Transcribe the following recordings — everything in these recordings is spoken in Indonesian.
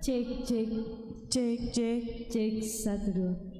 Cek cek Cek, cek. cek 1 2.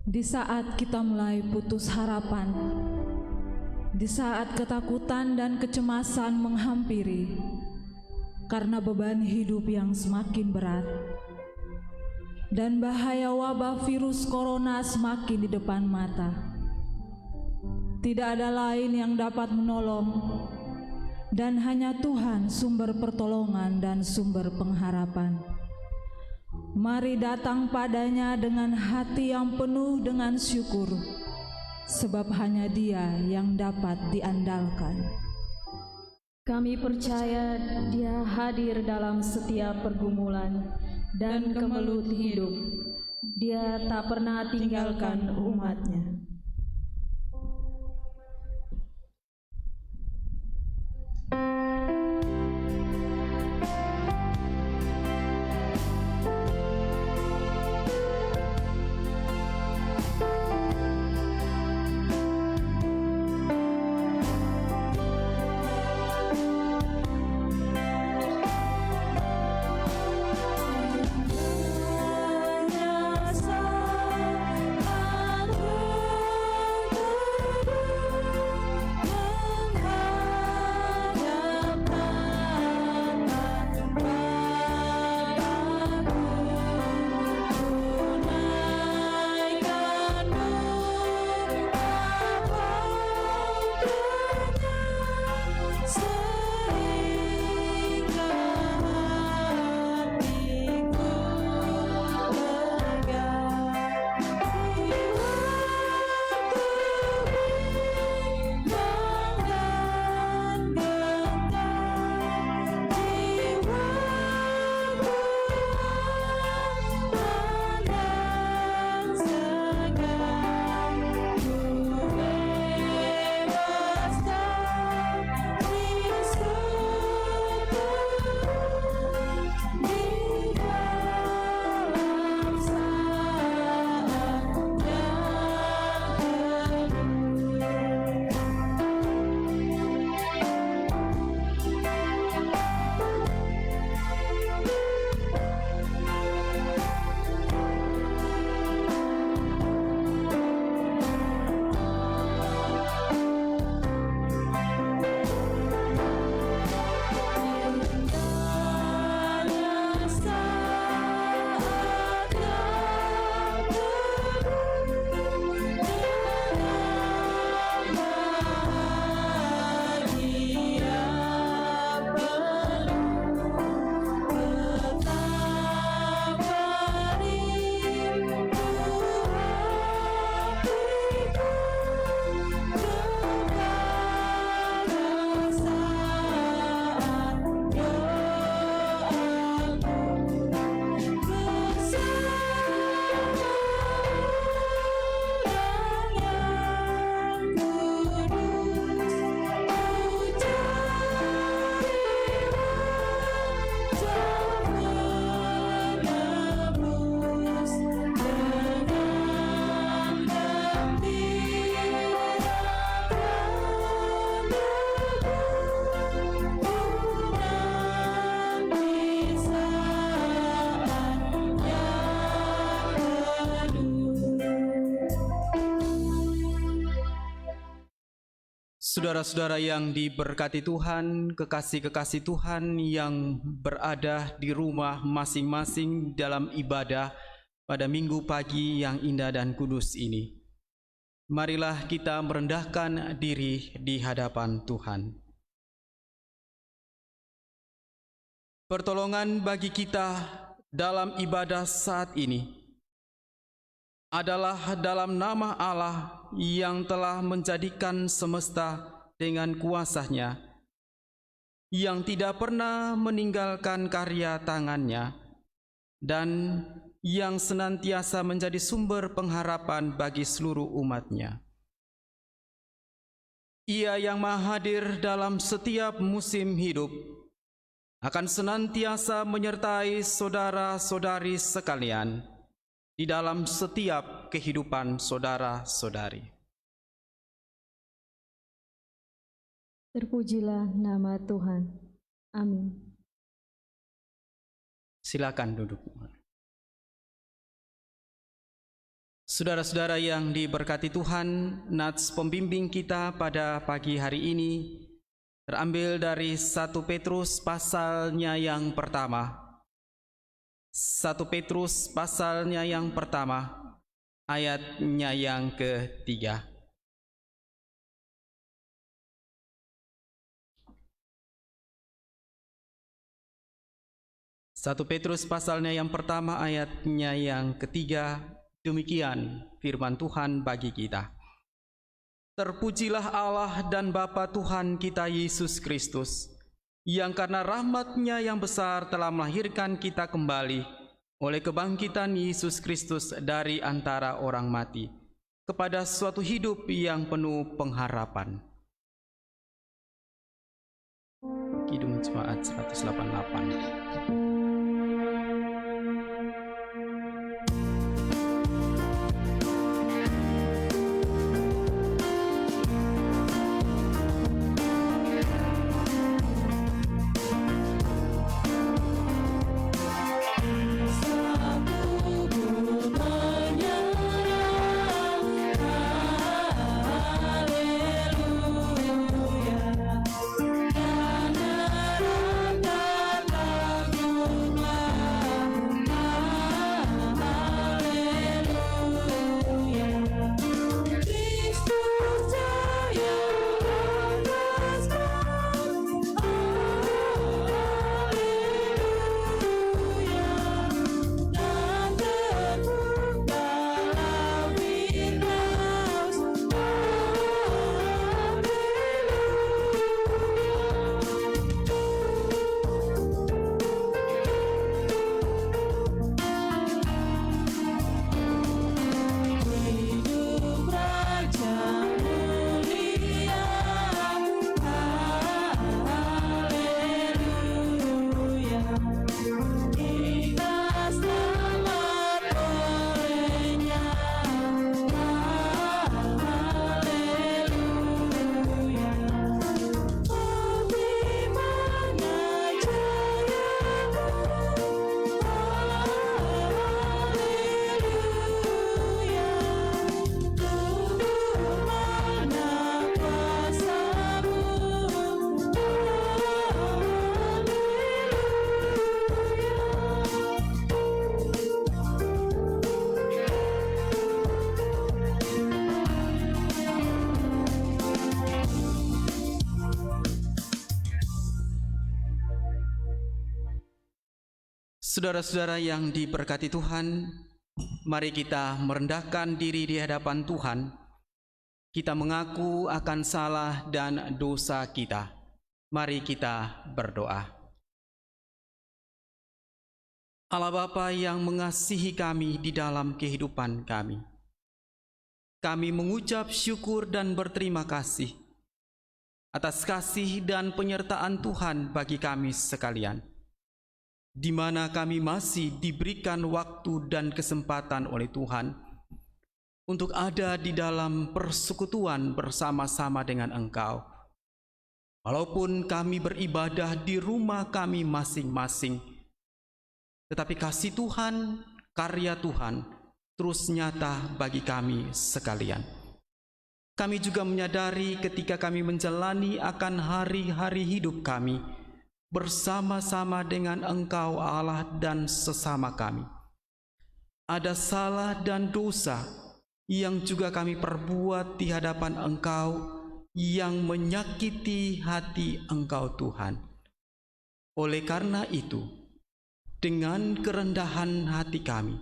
Di saat kita mulai putus harapan, di saat ketakutan dan kecemasan menghampiri karena beban hidup yang semakin berat dan bahaya wabah virus corona semakin di depan mata, tidak ada lain yang dapat menolong dan hanya Tuhan sumber pertolongan dan sumber pengharapan. Mari datang padanya dengan hati yang penuh dengan syukur, sebab hanya Dia yang dapat diandalkan. Kami percaya Dia hadir dalam setiap pergumulan dan kemelut hidup. Dia tak pernah tinggalkan umat-Nya. Hanya sang Aku Saudara-saudara yang diberkati Tuhan, kekasih-kekasih Tuhan yang berada di rumah masing-masing dalam ibadah pada minggu pagi yang indah dan kudus ini. Marilah kita merendahkan diri di hadapan Tuhan. Pertolongan bagi kita dalam ibadah saat ini adalah dalam nama Allah yang telah menjadikan semesta dengan kuasa-Nya, yang tidak pernah meninggalkan karya tangannya, dan yang senantiasa menjadi sumber pengharapan bagi seluruh umat-Nya. Ia yang maha hadir dalam setiap musim hidup, akan senantiasa menyertai saudara-saudari sekalian di dalam setiap kehidupan saudara-saudari. Terpujilah nama Tuhan. Amin. Silakan duduk. Saudara-saudara yang diberkati Tuhan, nats pembimbing kita pada pagi hari ini terambil dari 1 Petrus pasalnya yang pertama. 1 Petrus pasalnya yang pertama, ayatnya yang ketiga. Satu Petrus pasalnya yang pertama, ayatnya yang ketiga, demikian firman Tuhan bagi kita. Terpujilah Allah dan Bapa Tuhan kita Yesus Kristus, yang karena rahmat-Nya yang besar telah melahirkan kita kembali oleh kebangkitan Yesus Kristus dari antara orang mati kepada suatu hidup yang penuh pengharapan. Kidung Jemaat 188. Saudara-saudara yang diberkati Tuhan, mari kita merendahkan diri di hadapan Tuhan. Kita mengaku akan salah dan dosa kita. Mari kita berdoa. Allah Bapa yang mengasihi kami di dalam kehidupan kami, kami mengucap syukur dan berterima kasih atas kasih dan penyertaan Tuhan bagi kami sekalian, di mana kami masih diberikan waktu dan kesempatan oleh Tuhan untuk ada di dalam persekutuan bersama-sama dengan Engkau. Walaupun kami beribadah di rumah kami masing-masing, tetapi kasih Tuhan, karya Tuhan terus nyata bagi kami sekalian. Kami juga menyadari ketika kami menjalani akan hari-hari hidup kami bersama-sama dengan Engkau Allah dan sesama kami, ada salah dan dosa yang juga kami perbuat di hadapan Engkau yang menyakiti hati Engkau Tuhan. Oleh karena itu, dengan kerendahan hati kami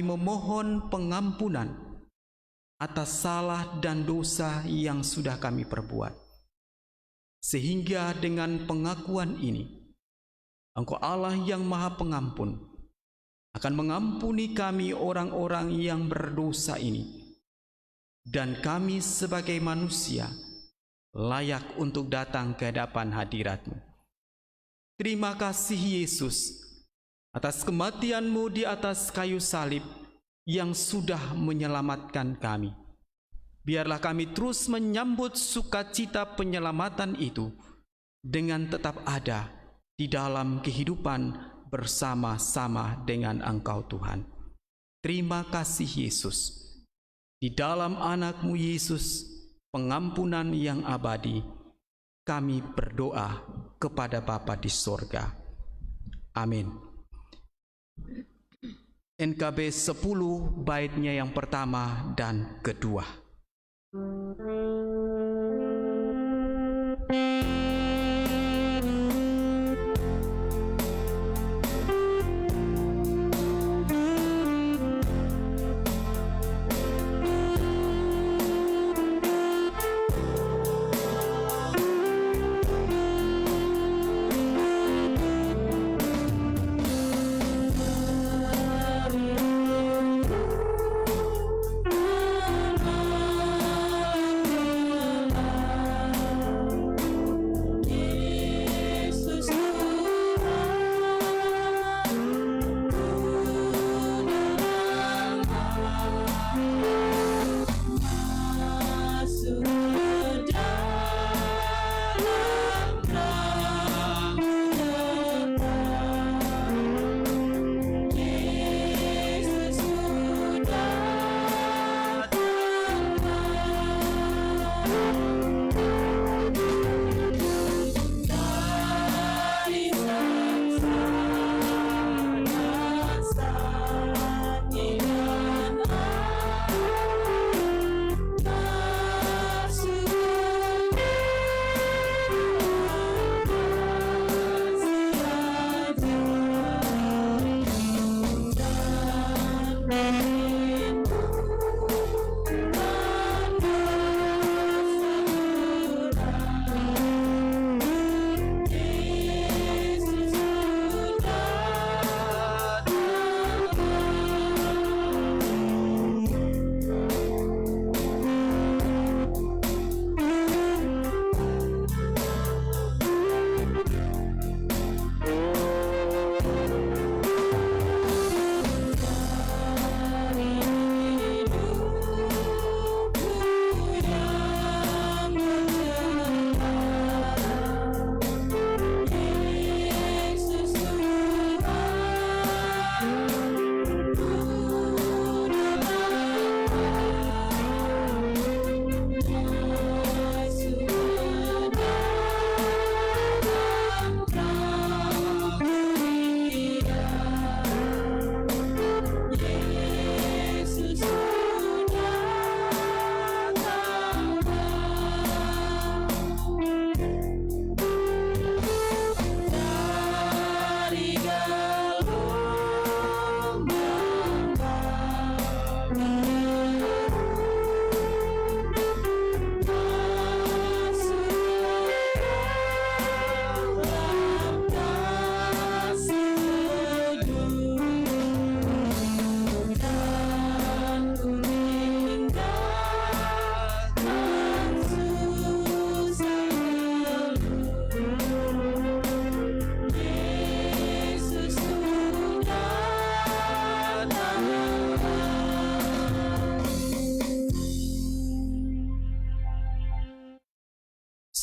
memohon pengampunan atas salah dan dosa yang sudah kami perbuat. Sehingga dengan pengakuan ini, Engkau Allah yang Maha Pengampun akan mengampuni kami orang-orang yang berdosa ini, dan kami sebagai manusia layak untuk datang ke hadapan hadirat-Mu. Terima kasih Yesus atas kematian-Mu di atas kayu salib yang sudah menyelamatkan kami. Biarlah kami terus menyambut sukacita penyelamatan itu dengan tetap ada di dalam kehidupan bersama-sama dengan Engkau Tuhan. Terima kasih Yesus. Di dalam anak-Mu Yesus, pengampunan yang abadi, kami berdoa kepada Bapa di sorga. Amin. NKB 10 baitnya yang pertama dan kedua.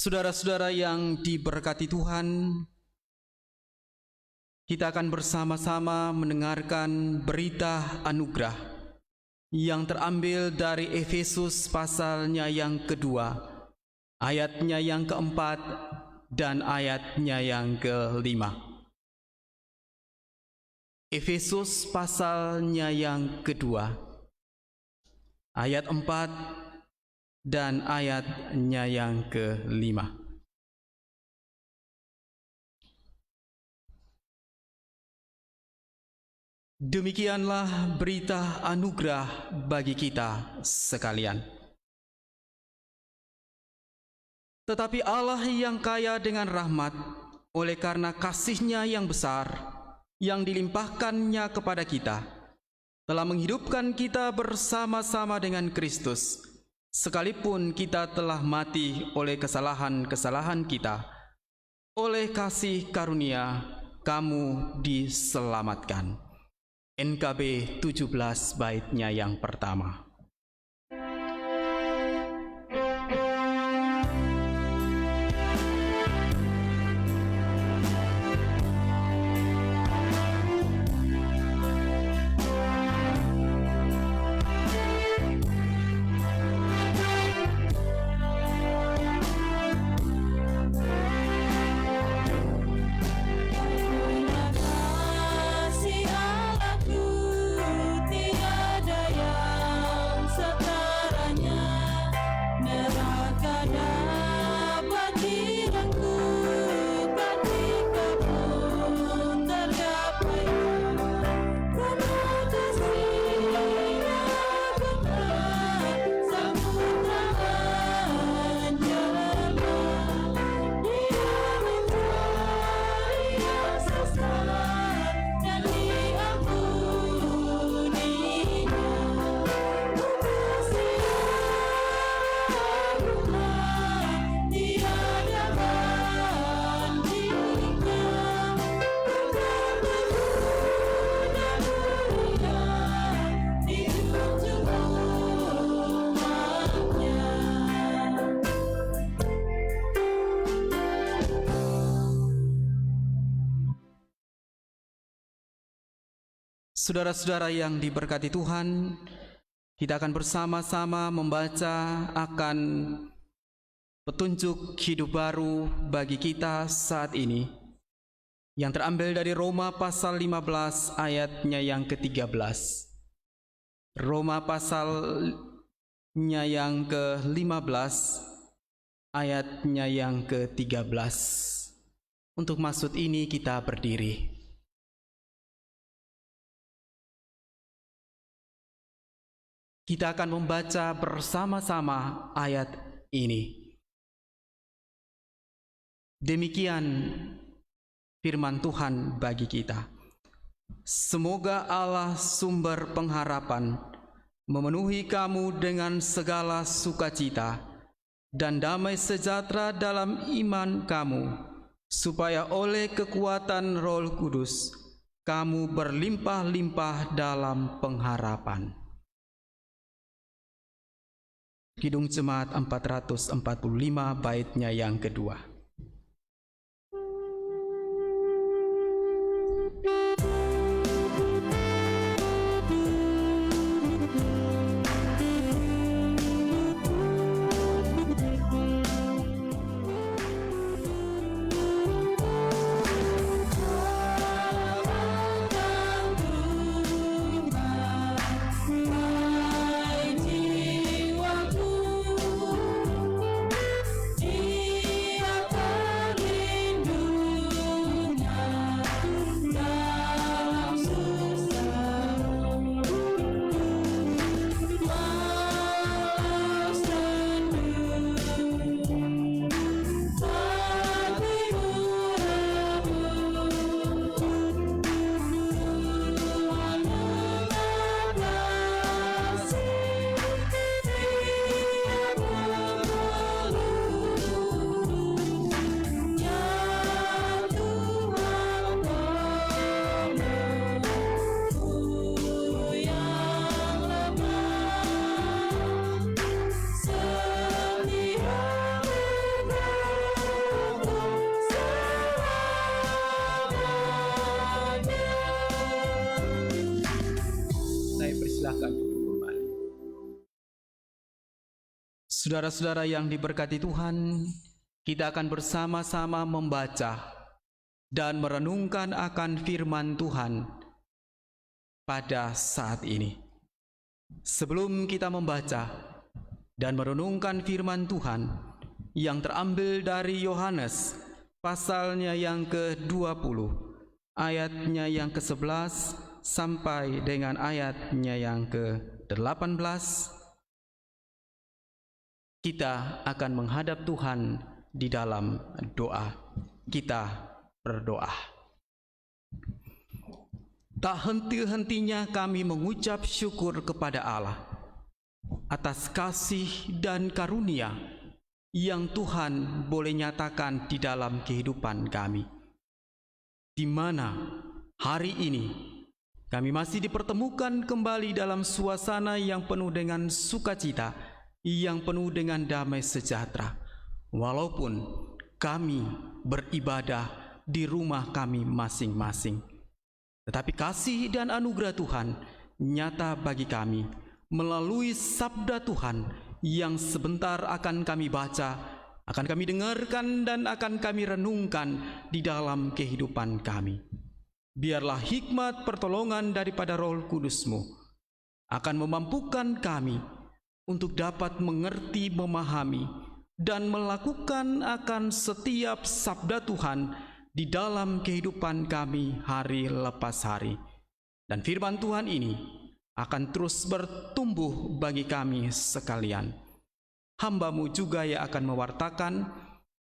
Saudara-saudara yang diberkati Tuhan, kita akan bersama-sama mendengarkan berita anugerah yang terambil dari Efesus pasalnya yang kedua, ayatnya yang keempat dan ayatnya yang kelima. Efesus pasalnya yang kedua, ayat 4 dan ayatnya yang kelima. Demikianlah berita anugerah bagi kita sekalian. Tetapi Allah yang kaya dengan rahmat, oleh karena kasih-Nya yang besar, yang dilimpahkan-Nya kepada kita, telah menghidupkan kita bersama-sama dengan Kristus, sekalipun kita telah mati oleh kesalahan-kesalahan kita. Oleh kasih karunia, kamu diselamatkan. NKB 17 baitnya yang pertama. Saudara-saudara yang diberkati Tuhan, kita akan bersama-sama membaca akan petunjuk hidup baru bagi kita saat ini, yang terambil dari Roma pasal 15 ayatnya yang ke-13. Roma pasalnya yang ke-15 ayatnya yang ke-13. Untuk maksud ini kita berdiri. Kita akan membaca bersama-sama ayat ini. Demikian firman Tuhan bagi kita. Semoga Allah sumber pengharapan memenuhi kamu dengan segala sukacita dan damai sejahtera dalam iman kamu, supaya oleh kekuatan Roh Kudus kamu berlimpah-limpah dalam pengharapan. Kidung Jemaat 445 baitnya yang kedua. Saya persilahkan duduk kembali. Saudara-saudara yang diberkati Tuhan, kita akan bersama-sama membaca dan merenungkan akan firman Tuhan pada saat ini. Sebelum kita membaca dan merenungkan firman Tuhan yang terambil dari Yohanes pasalnya yang ke-20, ayatnya yang ke-11 sampai dengan ayatnya yang ke-18, kita akan menghadap Tuhan di dalam doa. Kita berdoa. Tak henti-hentinya kami mengucap syukur kepada Allah atas kasih dan karunia yang Tuhan boleh nyatakan di dalam kehidupan kami, di mana hari ini kami masih dipertemukan kembali dalam suasana yang penuh dengan sukacita, yang penuh dengan damai sejahtera, walaupun kami beribadah di rumah kami masing-masing. Tetapi kasih dan anugerah Tuhan nyata bagi kami melalui sabda Tuhan yang sebentar akan kami baca, akan kami dengarkan, dan akan kami renungkan di dalam kehidupan kami. Biarlah hikmat pertolongan daripada Roh Kudus-Mu akan memampukan kami untuk dapat mengerti, memahami, dan melakukan akan setiap sabda Tuhan di dalam kehidupan kami hari lepas hari. Dan firman Tuhan ini akan terus bertumbuh bagi kami sekalian. Hamba-Mu juga yang akan mewartakan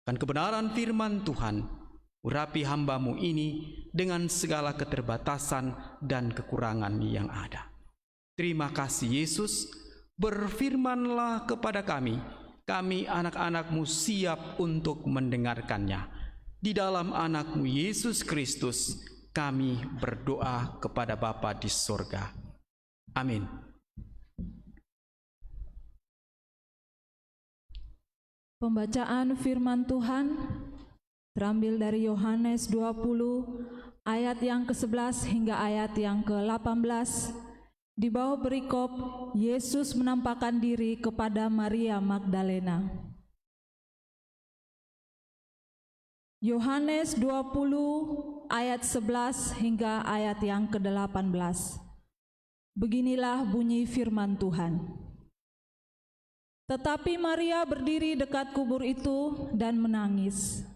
akan kebenaran firman Tuhan. Urapi hamba-Mu ini dengan segala keterbatasan dan kekurangan yang ada. Terima kasih Yesus. Berfirmanlah kepada kami, kami anak-anak-Mu siap untuk mendengarkannya. Di dalam anak-Mu Yesus Kristus, kami berdoa kepada Bapa di sorga. Amin. Pembacaan firman Tuhan terambil dari Yohanes 20 ayat yang ke-11 hingga ayat yang ke-18. Di bawah perikop, Yesus menampakkan diri kepada Maria Magdalena. Yohanes 20 ayat 11 hingga ayat yang ke-18. Beginilah bunyi firman Tuhan. Tetapi Maria berdiri dekat kubur itu dan menangis.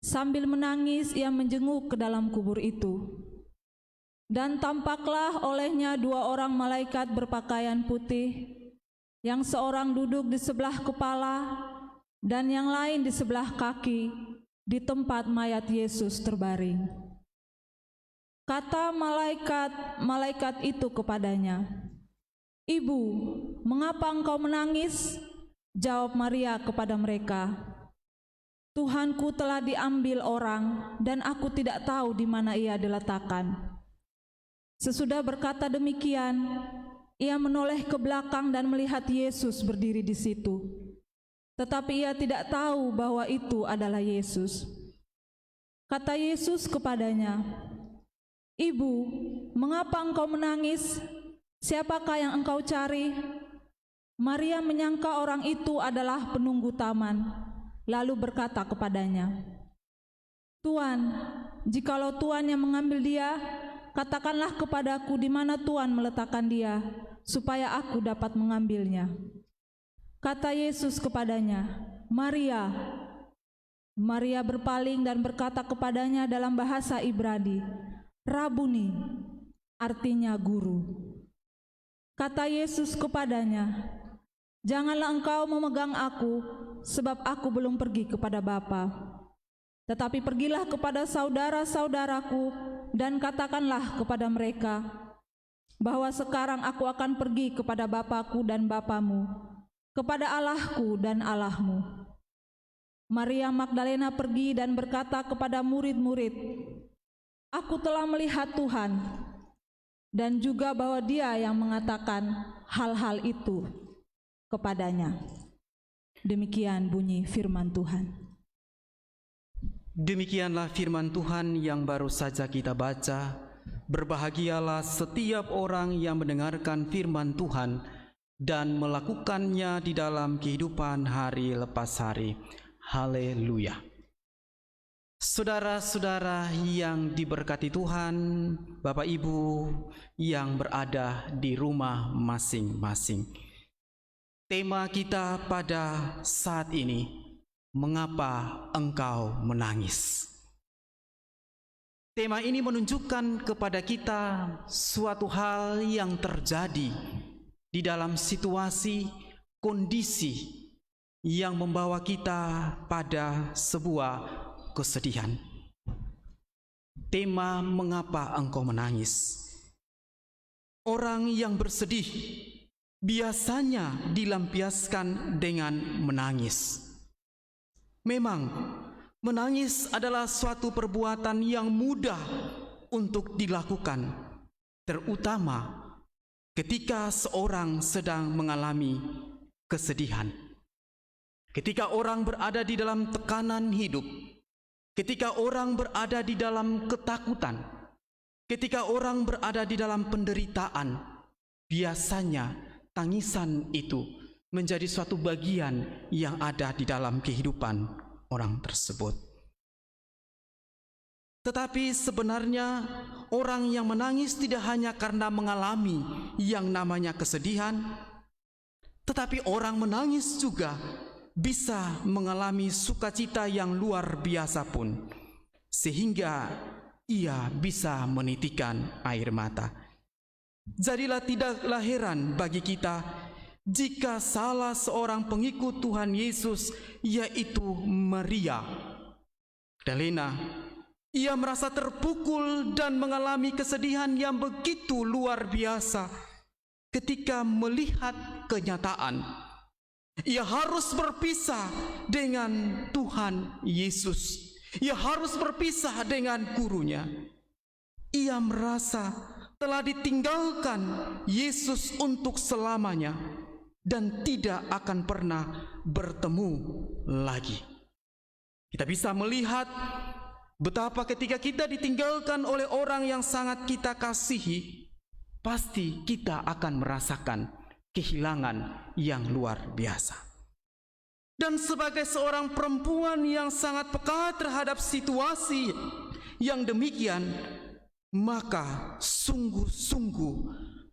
Sambil menangis, ia menjenguk ke dalam kubur itu. Dan tampaklah olehnya dua orang malaikat berpakaian putih, yang seorang duduk di sebelah kepala dan yang lain di sebelah kaki, di tempat mayat Yesus terbaring. Kata malaikat itu kepadanya, "Ibu, mengapa engkau menangis?" Jawab Maria kepada mereka, "Tuhanku telah diambil orang, dan aku tidak tahu di mana ia diletakkan." Sesudah berkata demikian, ia menoleh ke belakang dan melihat Yesus berdiri di situ. Tetapi ia tidak tahu bahwa itu adalah Yesus. Kata Yesus kepadanya, "Ibu, mengapa engkau menangis? Siapakah yang engkau cari?" Maria menyangka orang itu adalah penunggu taman, lalu berkata kepadanya, "Tuan, jikalau Tuan yang mengambil dia, katakanlah kepadaku di mana Tuhan meletakkan dia, supaya aku dapat mengambilnya." Kata Yesus kepadanya, "Maria." Maria berpaling dan berkata kepadanya dalam bahasa Ibrani, "Rabuni," artinya guru. Kata Yesus kepadanya, "Janganlah engkau memegang aku, sebab aku belum pergi kepada Bapa. Tetapi pergilah kepada saudara-saudaraku dan katakanlah kepada mereka bahwa sekarang aku akan pergi kepada Bapakku dan Bapamu, kepada Allahku dan Allahmu." Maria Magdalena pergi dan berkata kepada murid-murid, "Aku telah melihat Tuhan," dan juga bahwa Dia yang mengatakan hal-hal itu kepadanya. Demikian bunyi firman Tuhan. Demikianlah firman Tuhan yang baru saja kita baca. Berbahagialah setiap orang yang mendengarkan firman Tuhan dan melakukannya di dalam kehidupan hari lepas hari. Haleluya. Saudara-saudara yang diberkati Tuhan, Bapak Ibu yang berada di rumah masing-masing. Tema kita pada saat ini, mengapa engkau menangis? Tema ini menunjukkan kepada kita suatu hal yang terjadi di dalam situasi, kondisi yang membawa kita pada sebuah kesedihan. Tema mengapa engkau menangis. Orang yang bersedih biasanya dilampiaskan dengan menangis. Memang menangis adalah suatu perbuatan yang mudah untuk dilakukan, terutama ketika seorang sedang mengalami kesedihan. Ketika orang berada di dalam tekanan hidup, ketika orang berada di dalam ketakutan, ketika orang berada di dalam penderitaan, biasanya tangisan itu menjadi suatu bagian yang ada di dalam kehidupan orang tersebut. Tetapi sebenarnya orang yang menangis tidak hanya karena mengalami yang namanya kesedihan, tetapi orang menangis juga bisa mengalami sukacita yang luar biasa pun, sehingga ia bisa menitikkan air mata. Jadilah tidaklah heran bagi kita jika salah seorang pengikut Tuhan Yesus, yaitu Maria Magdalena, ia merasa terpukul dan mengalami kesedihan yang begitu luar biasa ketika melihat kenyataan ia harus berpisah dengan Tuhan Yesus. Ia harus berpisah dengan gurunya. Ia merasa telah ditinggalkan Yesus untuk selamanya dan tidak akan pernah bertemu lagi. Kita bisa melihat betapa ketika kita ditinggalkan oleh orang yang sangat kita kasihi, pasti kita akan merasakan kehilangan yang luar biasa. Dan sebagai seorang perempuan yang sangat peka terhadap situasi yang demikian, maka sungguh-sungguh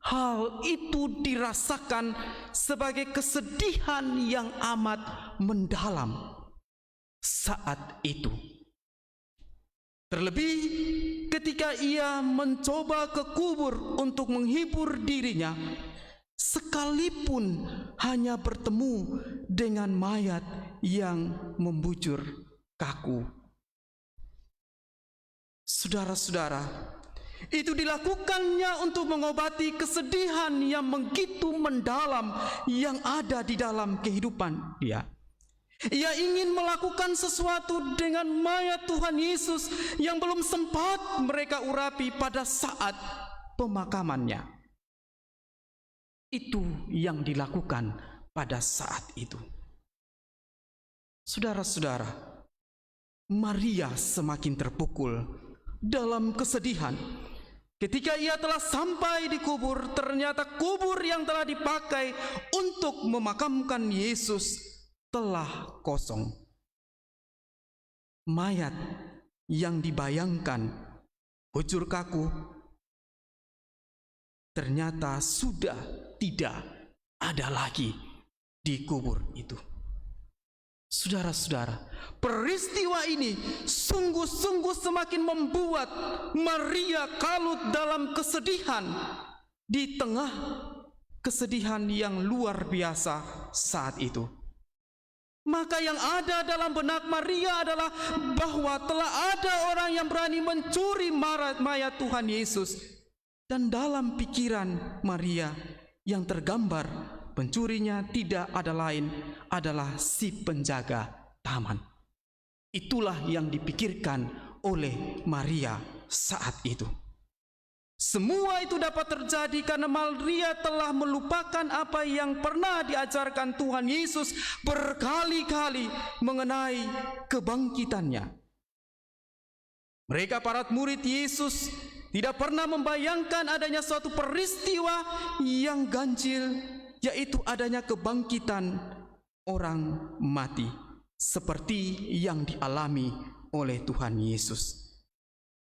hal itu dirasakan sebagai kesedihan yang amat mendalam saat itu. Terlebih ketika ia mencoba ke kubur untuk menghibur dirinya, sekalipun hanya bertemu dengan mayat yang membujur kaku. Saudara-saudara, itu dilakukannya untuk mengobati kesedihan yang begitu mendalam yang ada di dalam kehidupan dia. Ia ingin melakukan sesuatu dengan mayat Tuhan Yesus yang belum sempat mereka urapi pada saat pemakamannya. Itu yang dilakukan pada saat itu. Saudara-saudara, Maria semakin terpukul dalam kesedihan ketika ia telah sampai di kubur. Ternyata kubur yang telah dipakai untuk memakamkan Yesus telah kosong. Mayat yang dibayangkan bujur kaku ternyata sudah tidak ada lagi di kubur itu. Saudara-saudara, peristiwa ini sungguh-sungguh semakin membuat Maria kalut dalam kesedihan di tengah kesedihan yang luar biasa saat itu. Maka yang ada dalam benak Maria adalah bahwa telah ada orang yang berani mencuri mayat Tuhan Yesus. Dan dalam pikiran Maria yang tergambar, pencurinya tidak ada lain adalah si penjaga taman. Itulah yang dipikirkan oleh Maria saat itu. Semua itu dapat terjadi karena Maria telah melupakan apa yang pernah diajarkan Tuhan Yesus berkali-kali mengenai kebangkitannya. Mereka para murid Yesus tidak pernah membayangkan adanya suatu peristiwa yang ganjil, yaitu adanya kebangkitan orang mati seperti yang dialami oleh Tuhan Yesus.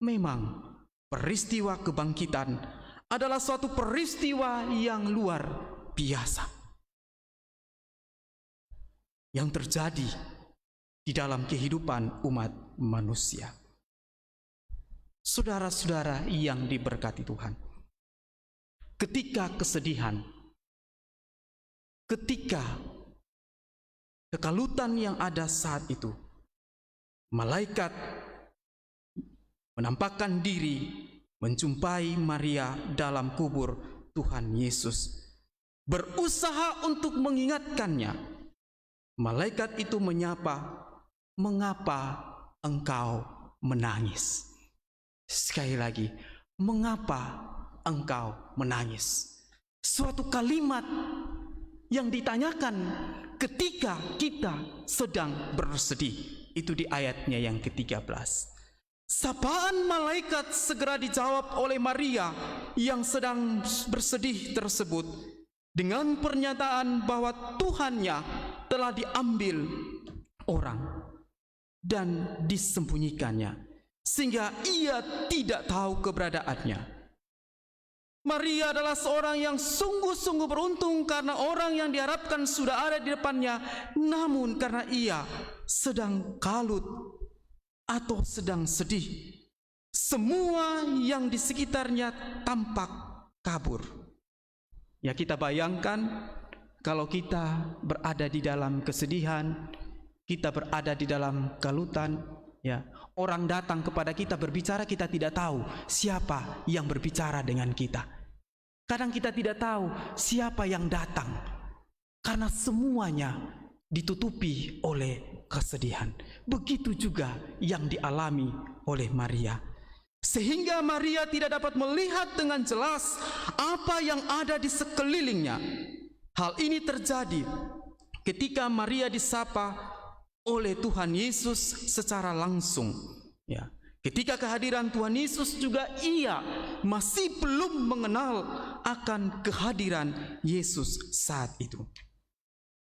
Memang peristiwa kebangkitan adalah suatu peristiwa yang luar biasa yang terjadi di dalam kehidupan umat manusia. Saudara-saudara yang diberkati Tuhan, ketika kesedihan, ketika kekalutan yang ada saat itu, malaikat menampakkan diri menjumpai Maria dalam kubur Tuhan Yesus, berusaha untuk mengingatkannya. Malaikat itu menyapa, "Mengapa engkau menangis?" Sekali lagi, "Mengapa engkau menangis?" Suatu kalimat yang ditanyakan ketika kita sedang bersedih. Itu di ayatnya yang ke-13. Sapaan malaikat segera dijawab oleh Maria yang sedang bersedih tersebut dengan pernyataan bahwa Tuhannya telah diambil orang dan disembunyikannya, sehingga ia tidak tahu keberadaannya. Maria adalah seorang yang sungguh-sungguh beruntung karena orang yang diharapkan sudah ada di depannya, namun karena ia sedang kalut atau sedang sedih, semua yang di sekitarnya tampak kabur. Ya, kita bayangkan kalau kita berada di dalam kesedihan, kita berada di dalam kalutan, ya, orang datang kepada kita berbicara, kita tidak tahu siapa yang berbicara dengan kita. Kadang kita tidak tahu siapa yang datang karena semuanya ditutupi oleh kesedihan. Begitu juga yang dialami oleh Maria, sehingga Maria tidak dapat melihat dengan jelas apa yang ada di sekelilingnya. Hal ini terjadi ketika Maria disapa oleh Tuhan Yesus secara langsung, ya. Ketika kehadiran Tuhan Yesus juga ia masih belum mengenal akan kehadiran Yesus saat itu.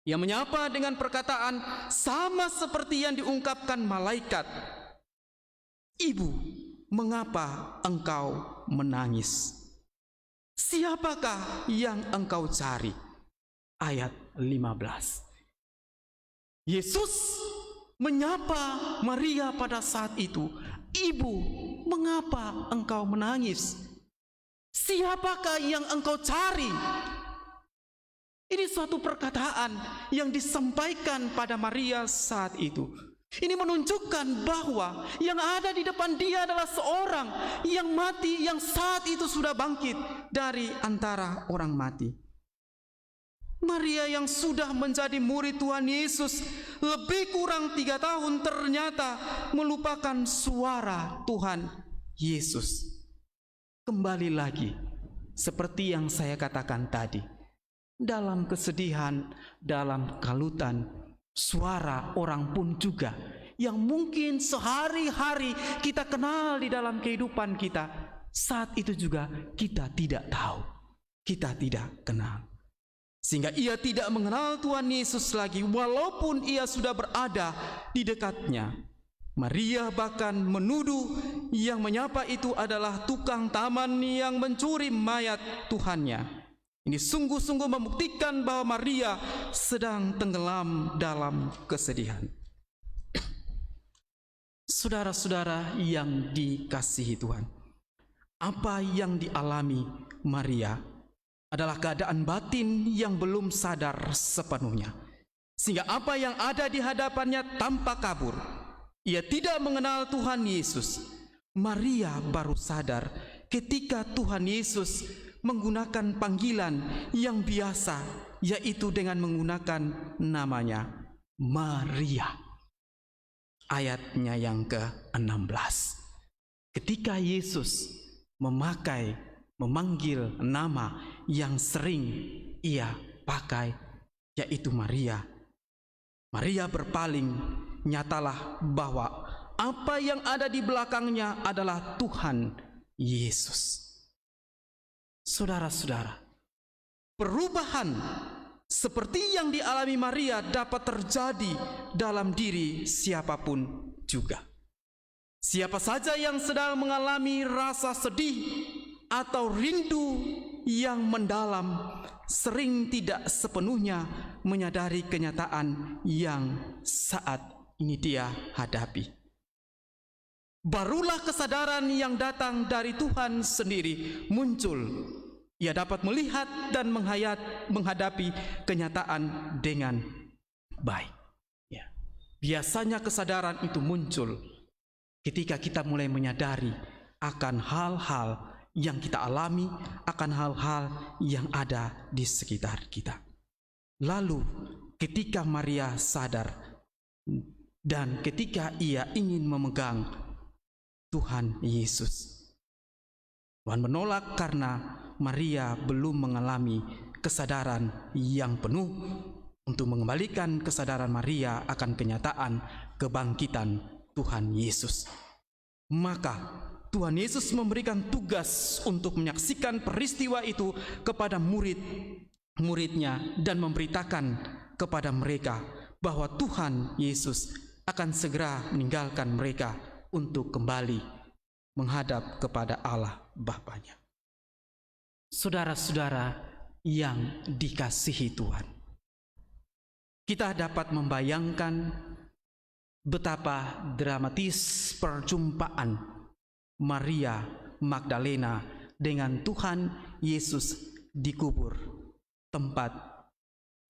Ia menyapa dengan perkataan sama seperti yang diungkapkan malaikat, "Ibu, mengapa engkau menangis? Siapakah yang engkau cari?" Ayat 15. Yesus menyapa Maria pada saat itu, "Ibu, mengapa engkau menangis? Siapakah yang engkau cari?" Ini suatu perkataan yang disampaikan pada Maria saat itu. Ini menunjukkan bahwa yang ada di depan dia adalah seorang yang mati, yang saat itu sudah bangkit dari antara orang mati. Maria yang sudah menjadi murid Tuhan Yesus lebih kurang 3 tahun ternyata melupakan suara Tuhan Yesus. Kembali lagi, seperti yang saya katakan tadi, dalam kesedihan, dalam kalutan, suara orang pun juga yang mungkin sehari-hari kita kenal di dalam kehidupan kita, saat itu juga kita tidak tahu, kita tidak kenal. Sehingga ia tidak mengenal Tuhan Yesus lagi walaupun ia sudah berada di dekatnya. Maria bahkan menuduh yang menyapa itu adalah tukang taman yang mencuri mayat Tuhannya. Ini sungguh-sungguh membuktikan bahwa Maria sedang tenggelam dalam kesedihan. Saudara-saudara yang dikasihi Tuhan, apa yang dialami Maria adalah keadaan batin yang belum sadar sepenuhnya, sehingga apa yang ada di hadapannya tampak kabur. Ia tidak mengenal Tuhan Yesus. Maria baru sadar ketika Tuhan Yesus menggunakan panggilan yang biasa, yaitu dengan menggunakan namanya Maria. Ayatnya yang ke-16. Ketika Yesus memanggil nama yang sering ia pakai, yaitu Maria, Maria berpaling. Nyatalah bahwa apa yang ada di belakangnya adalah Tuhan Yesus. Saudara-saudara, perubahan seperti yang dialami Maria dapat terjadi dalam diri siapapun juga. Siapa saja yang sedang mengalami rasa sedih atau rindu yang mendalam sering tidak sepenuhnya menyadari kenyataan yang saat ini dia hadapi. Barulah kesadaran yang datang dari Tuhan sendiri muncul. Ia dapat melihat dan menghadapi kenyataan dengan baik. Ya. Biasanya kesadaran itu muncul ketika kita mulai menyadari akan hal-hal yang kita alami, akan hal-hal yang ada di sekitar kita. Lalu ketika Maria sadar dan ketika ia ingin memegang Tuhan Yesus, Tuhan menolak karena Maria belum mengalami kesadaran yang penuh untuk mengembalikan kesadaran Maria akan kenyataan kebangkitan Tuhan Yesus. Maka Tuhan Yesus memberikan tugas untuk menyaksikan peristiwa itu kepada murid-muridnya dan memberitakan kepada mereka bahwa Tuhan Yesus akan segera meninggalkan mereka untuk kembali menghadap kepada Allah Bapanya. Saudara-saudara yang dikasihi Tuhan, kita dapat membayangkan betapa dramatis perjumpaan Maria Magdalena dengan Tuhan Yesus di kubur tempat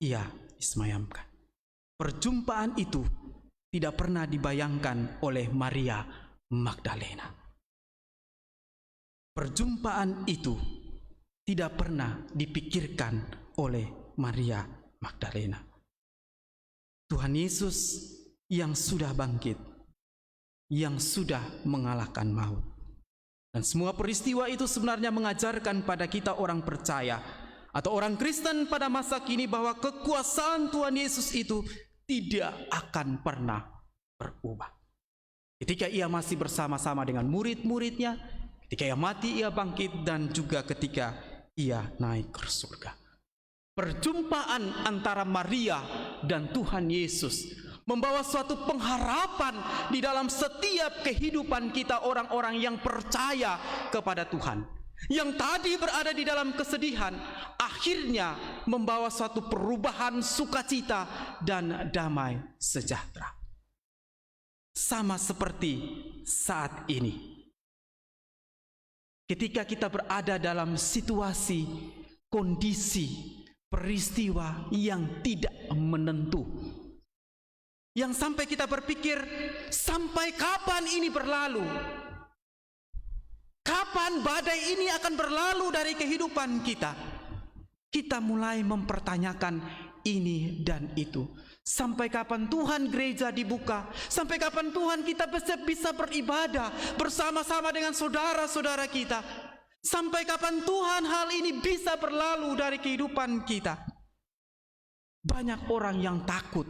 ia disemayamkan. Perjumpaan itu tidak pernah dibayangkan oleh Maria Magdalena. Perjumpaan itu tidak pernah dipikirkan oleh Maria Magdalena. Tuhan Yesus yang sudah bangkit, yang sudah mengalahkan maut. Dan semua peristiwa itu sebenarnya mengajarkan pada kita orang percaya atau orang Kristen pada masa kini bahwa kekuasaan Tuhan Yesus itu tidak akan pernah berubah. Ketika ia masih bersama-sama dengan murid-muridnya, ketika ia mati ia bangkit, dan juga ketika ia naik ke surga. Perjumpaan antara Maria dan Tuhan Yesus membawa suatu pengharapan di dalam setiap kehidupan kita orang-orang yang percaya kepada Tuhan. Yang tadi berada di dalam kesedihan, akhirnya membawa suatu perubahan sukacita dan damai sejahtera. Sama seperti saat ini. Ketika kita berada dalam situasi, kondisi, peristiwa yang tidak menentu, yang sampai kita berpikir, sampai kapan ini berlalu? Kapan badai ini akan berlalu dari kehidupan kita? Kita mulai mempertanyakan ini dan itu. Sampai kapan Tuhan gereja dibuka? Sampai kapan Tuhan kita bisa beribadah bersama-sama dengan saudara-saudara kita? Sampai kapan Tuhan hal ini bisa berlalu dari kehidupan kita? Banyak orang yang takut,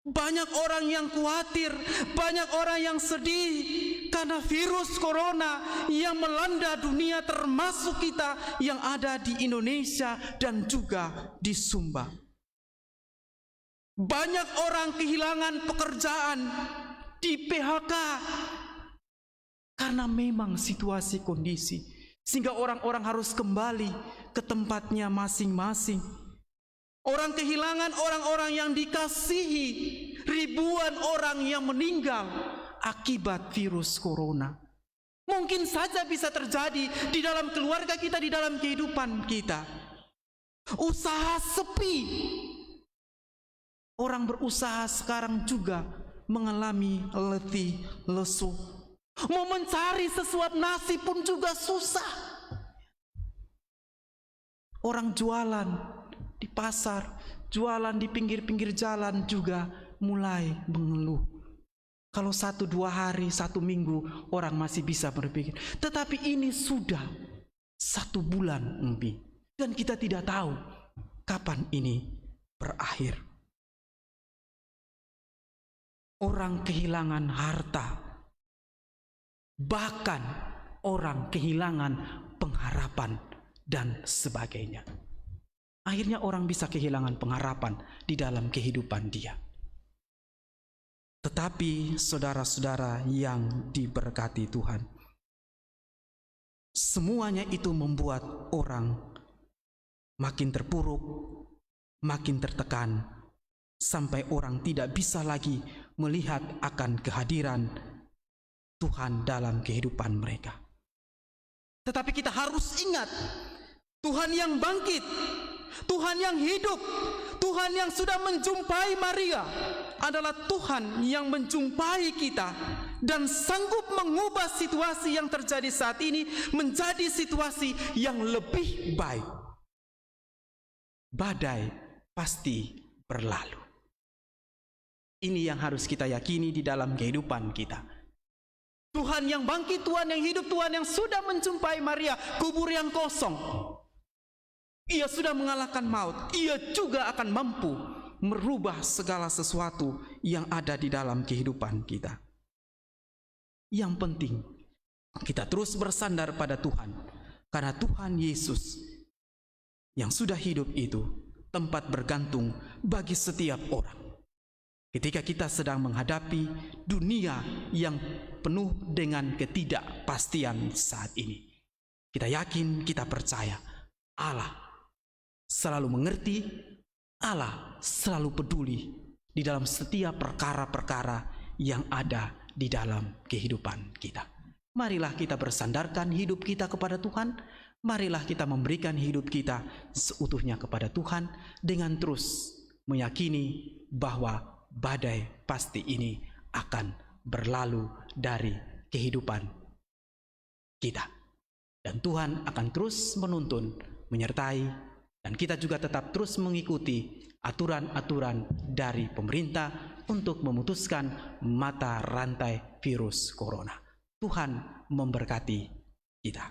banyak orang yang khawatir, banyak orang yang sedih karena virus corona yang melanda dunia, termasuk kita yang ada di Indonesia dan juga di Sumba. Banyak orang kehilangan pekerjaan, di PHK karena memang situasi kondisi, sehingga orang-orang harus kembali ke tempatnya masing-masing. Orang kehilangan orang-orang yang dikasihi, ribuan orang yang meninggal akibat virus corona. Mungkin saja bisa terjadi di dalam keluarga kita, di dalam kehidupan kita. Usaha sepi. Orang berusaha sekarang juga mengalami letih, lesu. Mau mencari sesuap nasi pun juga susah. Orang jualan di pasar, jualan di pinggir-pinggir jalan juga mulai mengeluh. Kalau 1-2 hari, 1 minggu orang masih bisa berpikir. Tetapi ini sudah 1 bulan lebih. Dan kita tidak tahu kapan ini berakhir. Orang kehilangan harta, bahkan orang kehilangan pengharapan dan sebagainya. akhirnya orang bisa kehilangan pengharapan di dalam kehidupan dia. Tetapi saudara-saudara yang diberkati Tuhan, semuanya itu membuat orang makin terpuruk, makin tertekan, sampai orang tidak bisa lagi melihat akan kehadiran Tuhan dalam kehidupan mereka. Tetapi kita harus ingat, Tuhan yang bangkit, Tuhan yang hidup, Tuhan yang sudah menjumpai Maria adalah Tuhan yang menjumpai kita dan sanggup mengubah situasi yang terjadi saat ini menjadi situasi yang lebih baik. Badai pasti berlalu. Ini yang harus kita yakini di dalam kehidupan kita. Tuhan yang bangkit, Tuhan yang hidup, Tuhan yang sudah menjumpai Maria, kubur yang kosong. Ia sudah mengalahkan maut. Ia juga akan mampu merubah segala sesuatu yang ada di dalam kehidupan kita. Yang penting, kita terus bersandar pada Tuhan. Karena Tuhan Yesus yang sudah hidup itu tempat bergantung bagi setiap orang. Ketika kita sedang menghadapi dunia yang penuh dengan ketidakpastian saat ini, kita yakin, kita percaya Allah selalu mengerti, Allah selalu peduli di dalam setiap perkara-perkara yang ada di dalam kehidupan kita. Marilah kita bersandarkan hidup kita kepada Tuhan. Marilah kita memberikan hidup kita seutuhnya kepada Tuhan dengan terus meyakini bahwa badai pasti ini akan berlalu dari kehidupan kita. Dan Tuhan akan terus menuntun, menyertai, dan kita juga tetap terus mengikuti aturan-aturan dari pemerintah untuk memutuskan mata rantai virus corona. Tuhan memberkati kita.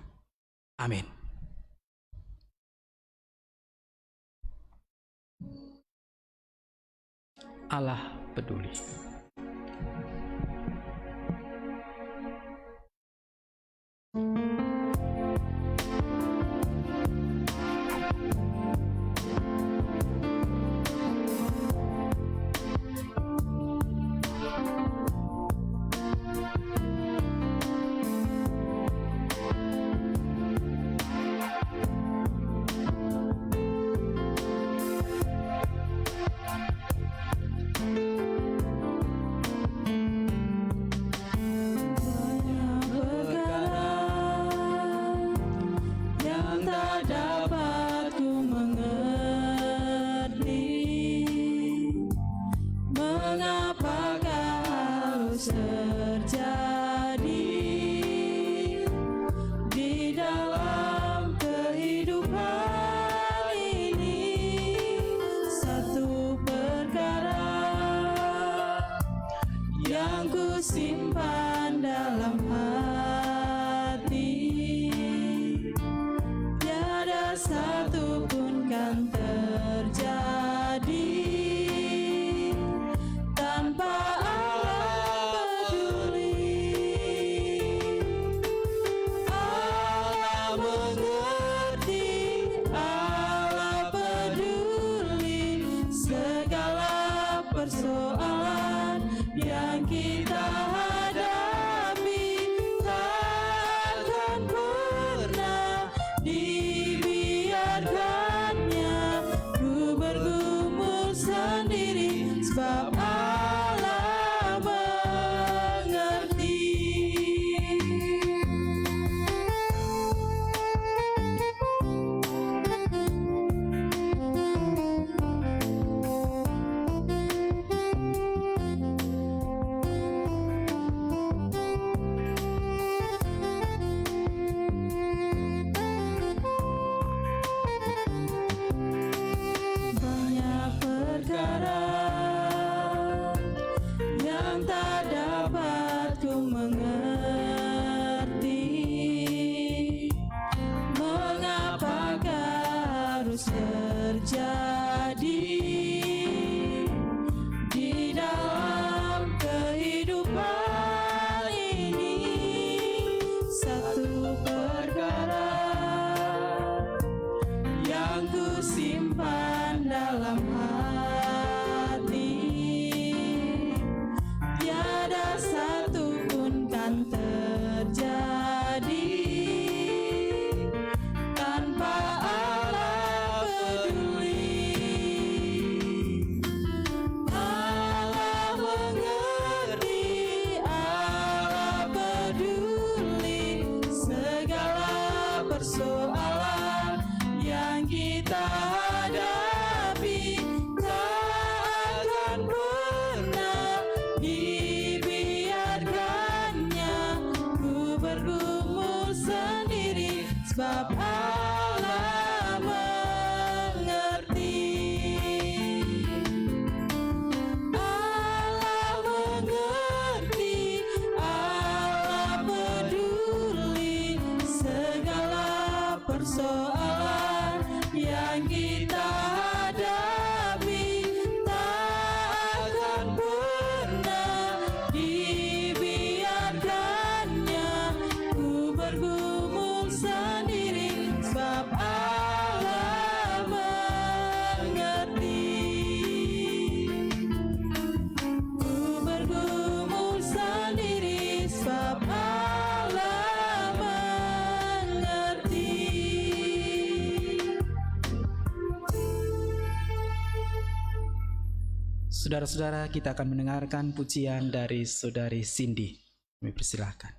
Amin. Allah peduli. Simpan dalam hati, tiada satu pun kan terjadi tanpa Allah peduli. Allah mengerti, Allah peduli segala persoalan yang kita hadapi, takkan pernah dibiarkannya ku bergumul sendiri, sebab Allah mengerti. Banyak perkara yang tak dapat ku mengerti, mengapakah harus terjadi di dalam kehidupan ini. Satu perkara yang ku simpan dalam hati, tiada satu pun kan terjadi tanpa Allah peduli. Allah mengerti, Allah peduli segala persoalan yang kita hadapi. Tak akan pernah dibiarkannya ku bergumul sendiri, sebab Allah mengerti. Allah mengerti, Allah peduli segala persoalan yang kita hadapi. Tak akan pernah dibiarkannya ku bergumul sendiri, sebab Allah mengerti. Ku bergumul sendiri, sebab Allah mengerti. Saudara-saudara, kita akan mendengarkan pujian dari Saudari Cindy. Kami persilahkan.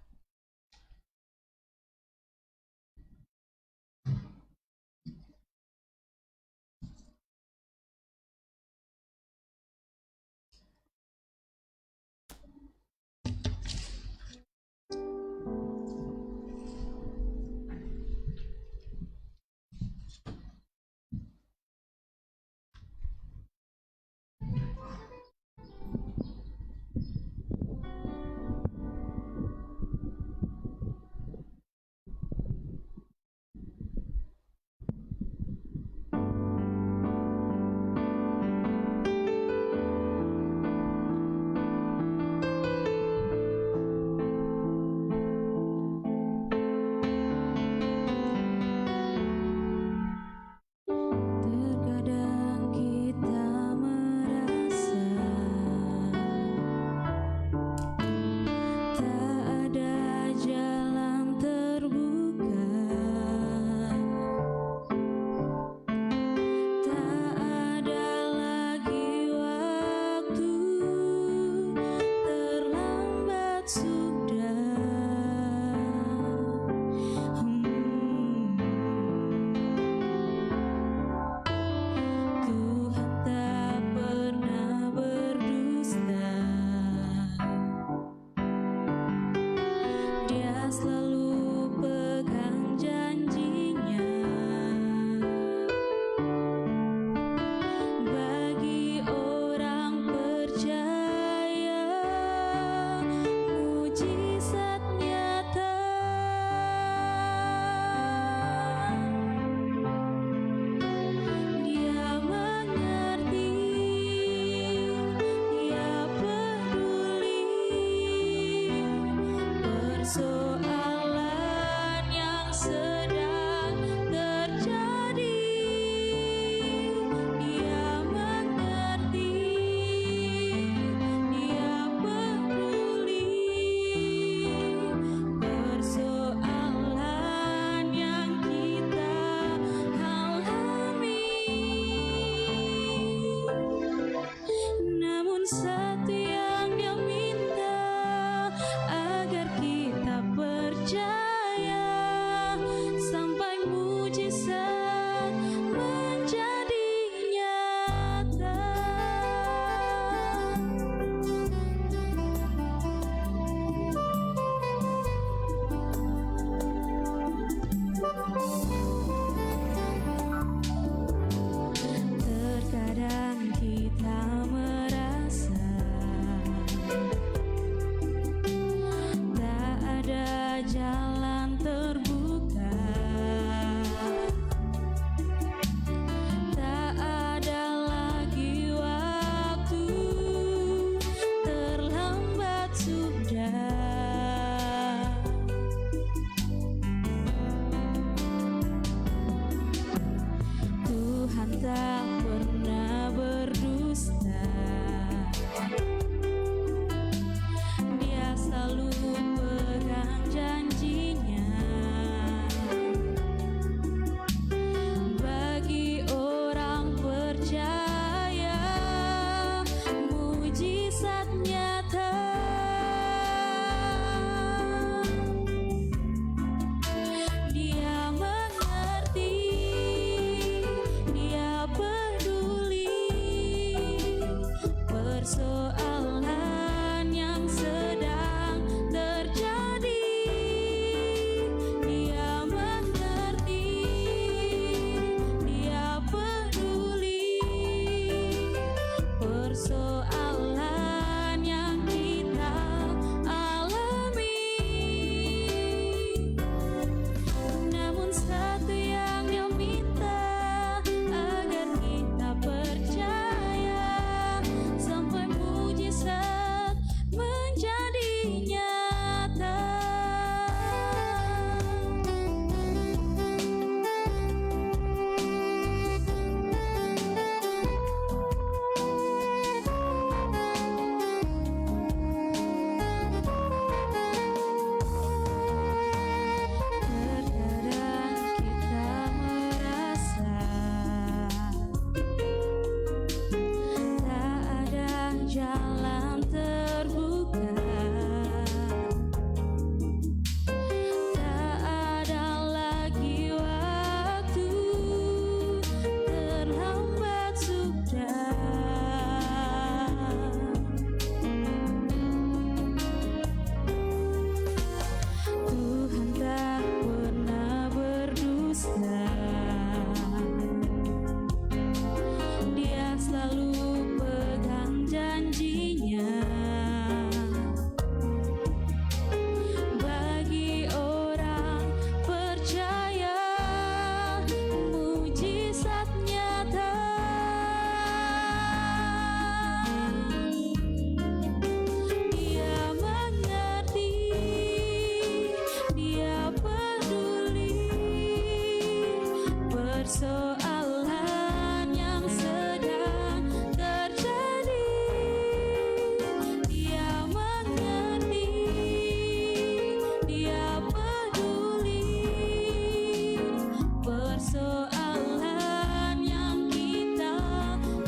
persoalan yang kita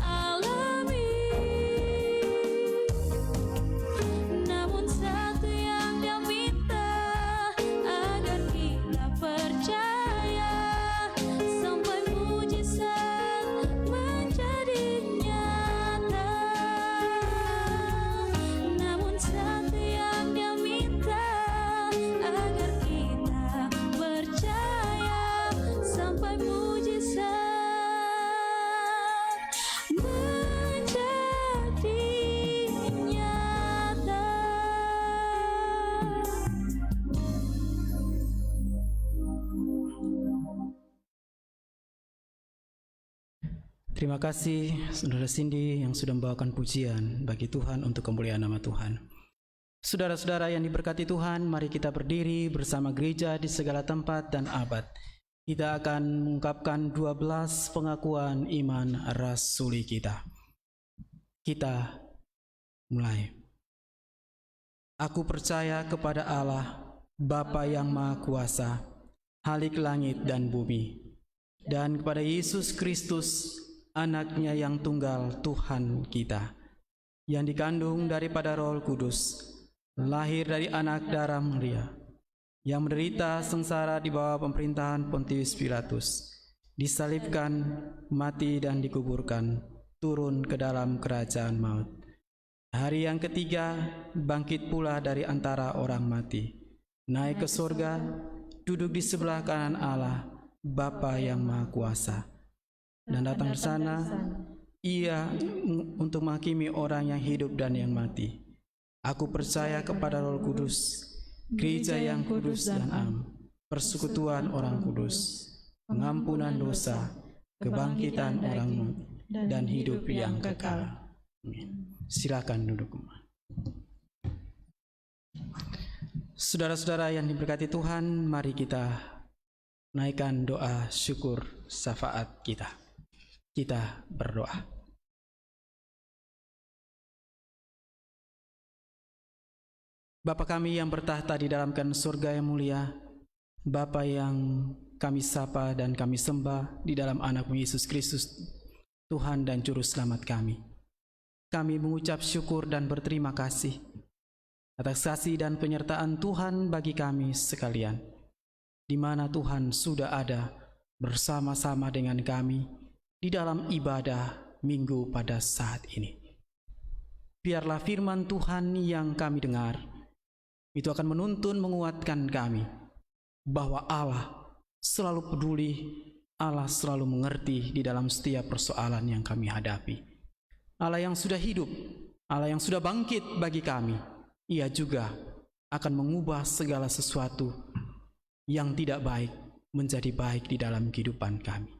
alami. Namun satu yang Dia minta, agar kita percaya sampai mujizat menjadi nyata. Namun satu yang Dia minta, agar kita percaya sampai mujizat menjadi nyata. Terima kasih Saudara Cindy yang sudah membawakan pujian bagi Tuhan untuk kemuliaan nama Tuhan. Saudara-saudara yang diberkati Tuhan, mari kita berdiri bersama gereja di segala tempat dan abad. Kita akan mengungkapkan 12 pengakuan iman rasuli kita. Kita mulai. Aku percaya kepada Allah, Bapa yang Maha Kuasa, Halik langit dan bumi, dan kepada Yesus Kristus, Anaknya yang tunggal Tuhan kita, yang dikandung daripada Roh Kudus, lahir dari anak darah Maria, yang menderita sengsara di bawah pemerintahan Pontius Pilatus, disalibkan, mati dan dikuburkan, turun ke dalam kerajaan maut. Hari yang ketiga bangkit pula dari antara orang mati, naik ke surga, duduk di sebelah kanan Allah, Bapa yang Maha Kuasa, dan datang di sana Ia untuk menghakimi orang yang hidup dan yang mati. Aku percaya kepada Roh Kudus, gereja yang kudus dan am, persekutuan orang kudus, pengampunan dosa, kebangkitan orang mati, dan hidup yang kekal. Amin. Silakan duduk. Saudara-saudara yang diberkati Tuhan, mari kita naikkan doa syukur syafaat kita. Kita berdoa. Bapa kami yang bertahta di dalam surga yang mulia, Bapa yang kami sapa dan kami sembah di dalam Anak-Mu Yesus Kristus, Tuhan dan Juru Selamat kami. Kami mengucap syukur dan berterima kasih atas kasih dan penyertaan Tuhan bagi kami sekalian, di mana Tuhan sudah ada bersama-sama dengan kami di dalam ibadah minggu pada saat ini. Biarlah firman Tuhan yang kami dengar itu akan menuntun menguatkan kami bahwa Allah selalu peduli, Allah selalu mengerti di dalam setiap persoalan yang kami hadapi. Allah yang sudah hidup, Allah yang sudah bangkit bagi kami, Ia juga akan mengubah segala sesuatu yang tidak baik menjadi baik di dalam kehidupan kami.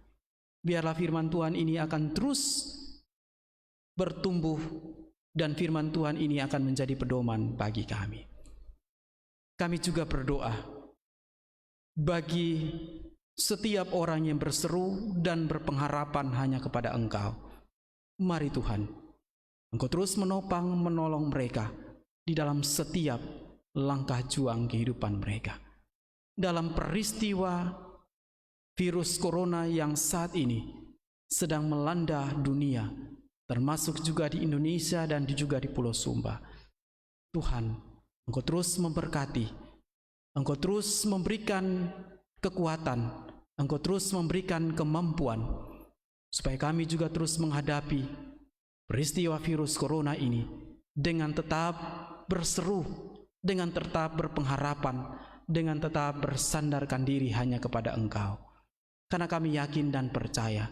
Biarlah firman Tuhan ini akan terus bertumbuh dan firman Tuhan ini akan menjadi pedoman bagi kami. Kami juga berdoa bagi setiap orang yang berseru dan berpengharapan hanya kepada Engkau. Mari Tuhan, Engkau terus menopang, menolong mereka di dalam setiap langkah juang kehidupan mereka. Dalam peristiwa virus corona yang saat ini sedang melanda dunia, termasuk juga di Indonesia dan juga di Pulau Sumba. Tuhan, Engkau terus memberkati, Engkau terus memberikan kekuatan, Engkau terus memberikan kemampuan, supaya kami juga terus menghadapi peristiwa virus corona ini dengan tetap berseru, dengan tetap berpengharapan, dengan tetap bersandarkan diri hanya kepada Engkau. Karena kami yakin dan percaya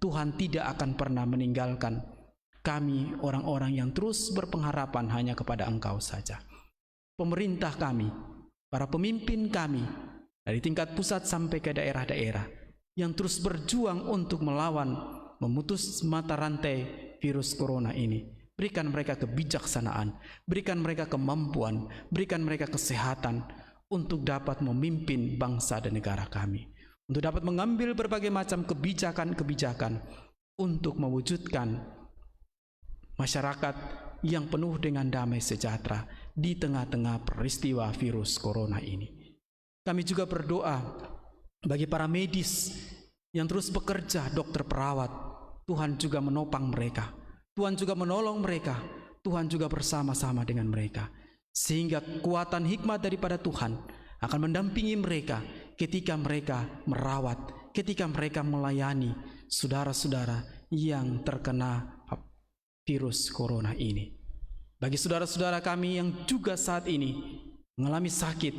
Tuhan tidak akan pernah meninggalkan kami, orang-orang yang terus berpengharapan hanya kepada Engkau saja. Pemerintah kami, para pemimpin kami, dari tingkat pusat sampai ke daerah-daerah, yang terus berjuang untuk melawan, memutus mata rantai virus corona ini. Berikan mereka kebijaksanaan, berikan mereka kemampuan, berikan mereka kesehatan untuk dapat memimpin bangsa dan negara kami, untuk dapat mengambil berbagai macam kebijakan-kebijakan untuk mewujudkan masyarakat yang penuh dengan damai sejahtera di tengah-tengah peristiwa virus corona ini. Kami juga berdoa bagi para medis yang terus bekerja, dokter perawat, Tuhan juga menopang mereka, Tuhan juga menolong mereka, Tuhan juga bersama-sama dengan mereka, sehingga kekuatan hikmat daripada Tuhan akan mendampingi mereka ketika mereka merawat, ketika mereka melayani saudara-saudara yang terkena virus corona ini. Bagi saudara-saudara kami yang juga saat ini mengalami sakit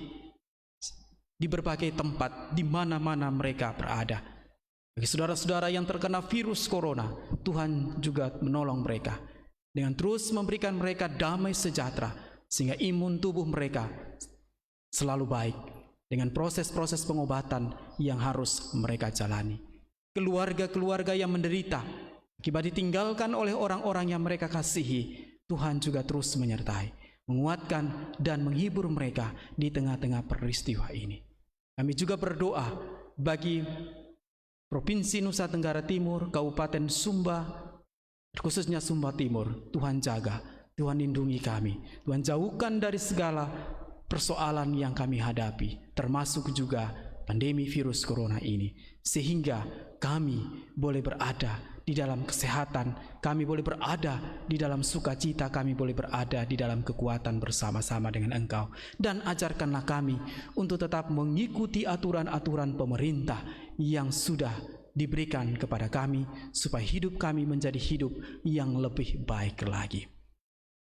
di berbagai tempat, di mana-mana mereka berada, bagi saudara-saudara yang terkena virus corona, Tuhan juga menolong mereka dengan terus memberikan mereka damai sejahtera, sehingga imun tubuh mereka selalu baik dengan proses-proses pengobatan yang harus mereka jalani. Keluarga-keluarga yang menderita akibat ditinggalkan oleh orang-orang yang mereka kasihi, Tuhan juga terus menyertai, menguatkan dan menghibur mereka di tengah-tengah peristiwa ini. Kami juga berdoa bagi Provinsi Nusa Tenggara Timur, Kabupaten Sumba, khususnya Sumba Timur. Tuhan jaga, Tuhan lindungi kami, Tuhan jauhkan dari segala persoalan yang kami hadapi, termasuk juga pandemi virus corona ini, sehingga kami boleh berada di dalam kesehatan, kami boleh berada di dalam sukacita, kami boleh berada di dalam kekuatan bersama-sama dengan Engkau. Dan ajarkanlah kami untuk tetap mengikuti aturan-aturan pemerintah yang sudah diberikan kepada kami, supaya hidup kami menjadi hidup yang lebih baik lagi.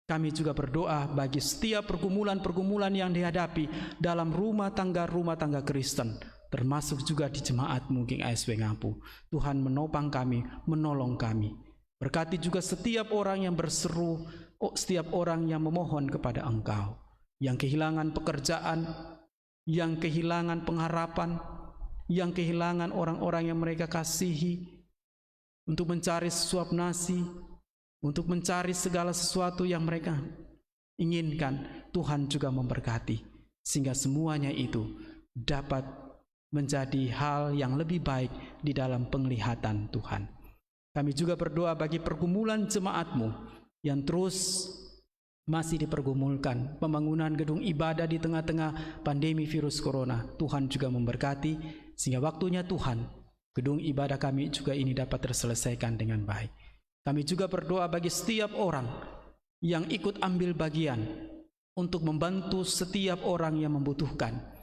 Kami juga berdoa bagi setiap pergumulan-pergumulan yang dihadapi dalam rumah tangga Kristen, termasuk juga di jemaat Mungking ASW Ngapu. Tuhan menopang kami, menolong kami. Berkati juga setiap orang yang berseru, setiap orang yang memohon kepada Engkau, yang kehilangan pekerjaan, yang kehilangan pengharapan, yang kehilangan orang-orang yang mereka kasihi, untuk mencari sesuap nasi, untuk mencari segala sesuatu yang mereka inginkan. Tuhan juga memberkati, sehingga semuanya itu dapat menjadi hal yang lebih baik di dalam penglihatan Tuhan. Kami juga berdoa bagi pergumulan jemaat-Mu yang terus masih dipergumulkan, pembangunan gedung ibadah di tengah-tengah pandemi virus corona. Tuhan juga memberkati, sehingga waktunya Tuhan, gedung ibadah kami juga ini dapat terselesaikan dengan baik. Kami juga berdoa bagi setiap orang yang ikut ambil bagian untuk membantu setiap orang yang membutuhkan.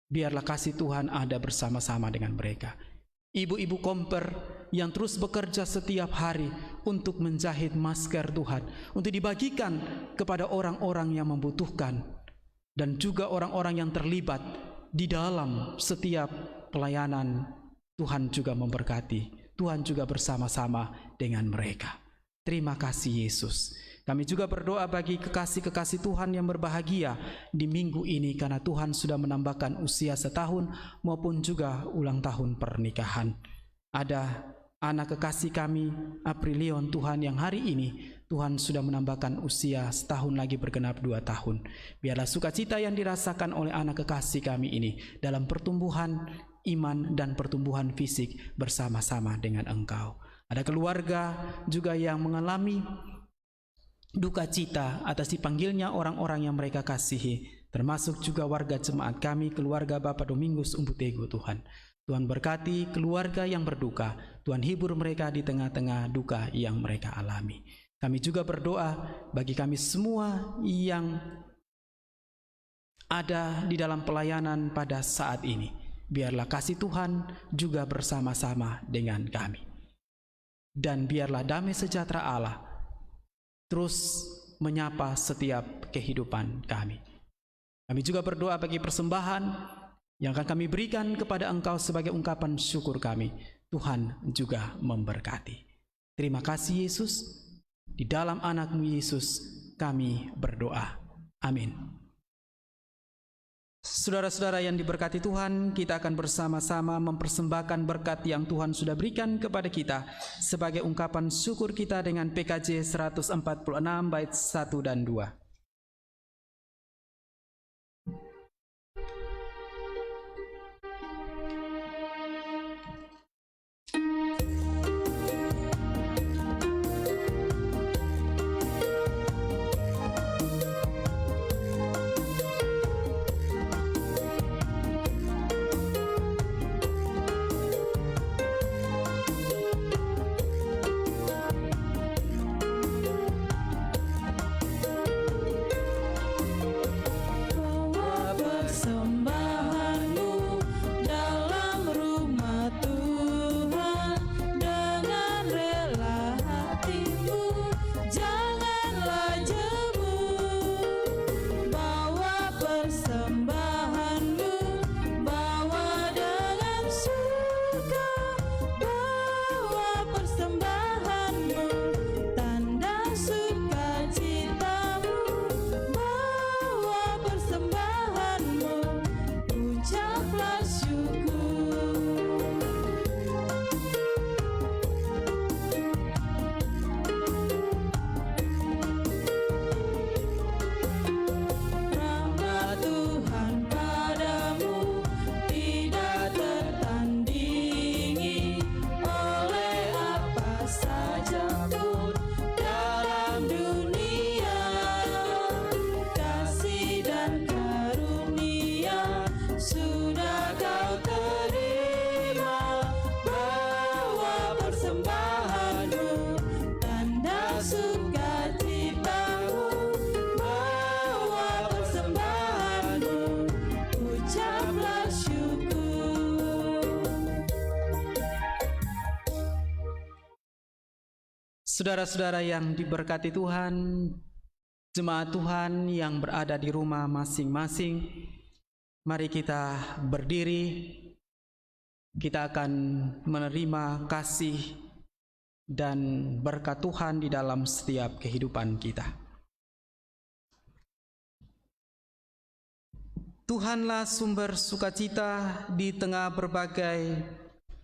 Biarlah kasih Tuhan ada bersama-sama dengan mereka. Ibu-ibu komper yang terus bekerja setiap hari untuk menjahit masker Tuhan, untuk dibagikan kepada orang-orang yang membutuhkan, dan juga orang-orang yang terlibat di dalam setiap pelayanan. Tuhan juga memberkati, Tuhan juga bersama-sama dengan mereka. Terima kasih Yesus. Kami juga berdoa bagi kekasih-kekasih Tuhan yang berbahagia di minggu ini, karena Tuhan sudah menambahkan usia setahun maupun juga ulang tahun pernikahan. Ada anak kekasih kami, Aprilion Tuhan, yang hari ini Tuhan sudah menambahkan usia setahun lagi bergenap 2 tahun. Biarlah sukacita yang dirasakan oleh anak kekasih kami ini dalam pertumbuhan iman dan pertumbuhan fisik bersama-sama dengan Engkau. Ada keluarga juga yang mengalami duka cita atas dipanggilnya orang-orang yang mereka kasihi, termasuk juga warga jemaat kami, keluarga Bapak Domingus Umputego. Tuhan berkati keluarga yang berduka, Tuhan hibur mereka di tengah-tengah duka yang mereka alami. Kami juga berdoa bagi kami semua yang ada di dalam pelayanan pada saat ini. Biarlah kasih Tuhan juga bersama-sama dengan kami, dan biarlah damai sejahtera Allah terus menyapa setiap kehidupan kami. Kami juga berdoa bagi persembahan yang akan kami berikan kepada Engkau sebagai ungkapan syukur kami. Tuhan juga memberkati. Terima kasih Yesus. Di dalam anak-Mu Yesus kami berdoa. Amin. Saudara-saudara yang diberkati Tuhan, kita akan bersama-sama mempersembahkan berkat yang Tuhan sudah berikan kepada kita sebagai ungkapan syukur kita dengan PKJ 146 bait 1 dan 2. Saudara-saudara yang diberkati Tuhan, jemaat Tuhan yang berada di rumah masing-masing, mari kita berdiri. Kita akan menerima kasih dan berkat Tuhan di dalam setiap kehidupan kita. Tuhanlah sumber sukacita di tengah berbagai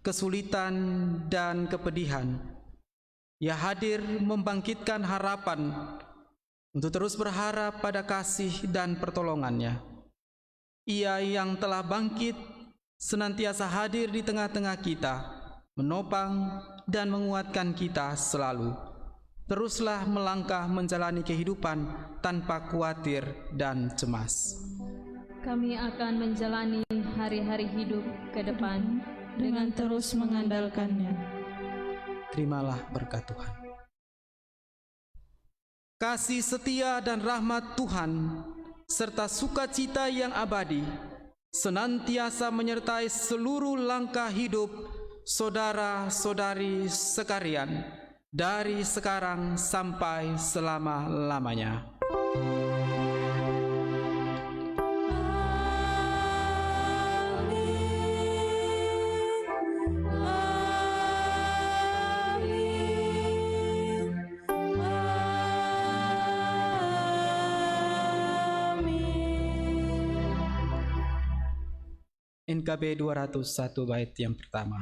kesulitan dan kepedihan. Ia hadir membangkitkan harapan untuk terus berharap pada kasih dan pertolongannya. Ia yang telah bangkit senantiasa hadir di tengah-tengah kita, menopang dan menguatkan kita selalu. Teruslah melangkah menjalani kehidupan tanpa khawatir dan cemas. Kami akan menjalani hari-hari hidup ke depan dengan terus mengandalkannya. Terimalah berkat Tuhan. Kasih setia dan rahmat Tuhan serta sukacita yang abadi senantiasa menyertai seluruh langkah hidup saudara-saudari sekalian dari sekarang sampai selama-lamanya. NKB 201 bait yang pertama.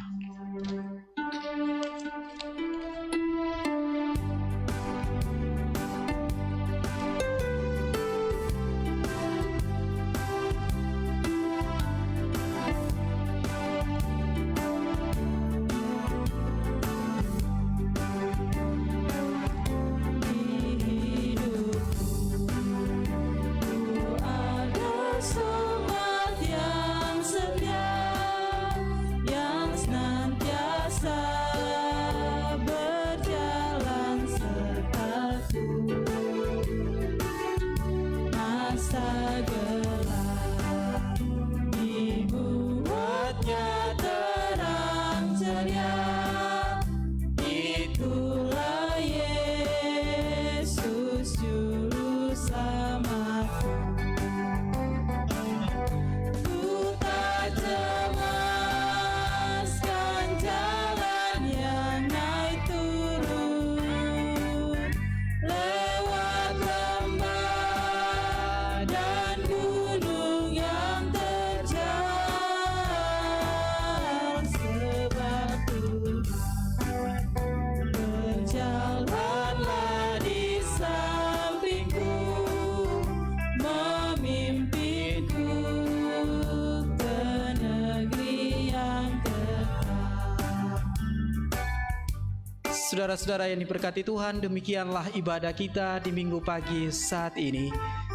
Saudara-saudara yang diberkati Tuhan, demikianlah ibadah kita di minggu pagi saat ini.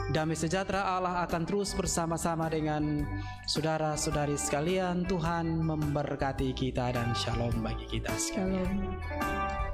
Damai sejahtera Allah akan terus bersama-sama dengan saudara-saudari sekalian. Tuhan memberkati kita dan shalom bagi kita sekalian. Shalom.